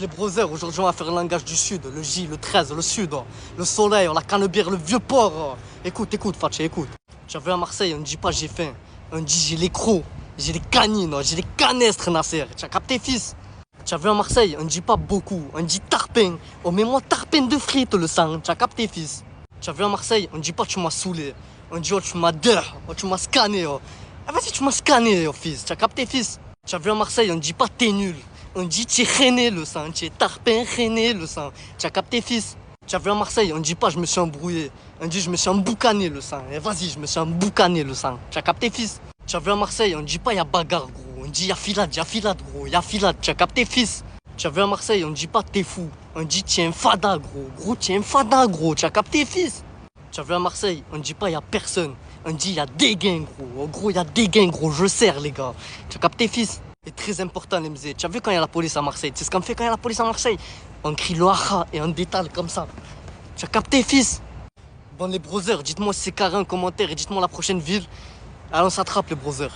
Les brothers, aujourd'hui on va faire le langage du sud, le J, le 13, le sud, le soleil, la cannebière, le vieux port. Écoute, Fatih, écoute. Tu as vu à Marseille, on ne dit pas j'ai faim, on dit j'ai les crocs, j'ai les canines, j'ai les canestres, Nasser. Tu as capté, fils? Tu as vu à Marseille, on ne dit pas beaucoup, on dit tarpin. Oh, mets-moi tarpin de frites, le sang. Tu as capté, fils? Tu as vu à Marseille, on ne dit pas tu m'as saoulé, on dit oh tu m'as dehors, oh tu m'as scanné. Oh. Ah, vas-y, tu m'as scanné, oh, fils. Tu as capté, fils? Tu as vu à Marseille, on ne dit pas t'es nul. On dit tu es rené le sang, tu es tarpin rené le sang. Tu as capté, fils? Tu as vu à Marseille, on ne dit pas je me suis embrouillé. On dit je me suis emboucané le sang. Et vas-y, je me suis emboucané le sang. Tu as capté, fils? Tu as vu à Marseille, on ne dit pas y a bagarre, gros. On dit y a filade, gros. Y a filade. Tu as capté, fils? Tu as vu à Marseille, on ne dit pas t'es fou. On dit tu es un fada, gros. Gros, tu es un fada, gros. Tu as capté, fils? Tu as vu à Marseille, on ne dit pas y a personne. On dit y a des gains, gros. En gros, y a des gains, gros. Je sers, les gars. Tu as capté, fils? C'est très important, les mzés. Tu as vu quand il y a la police à Marseille? Tu sais ce qu'on fait quand il y a la police à Marseille? On crie le haha et on détale comme ça. Tu as capté, fils? Bon, les brothers, dites-moi si c'est carré en commentaire et dites-moi la prochaine ville. Allez, on s'attrape, les brothers.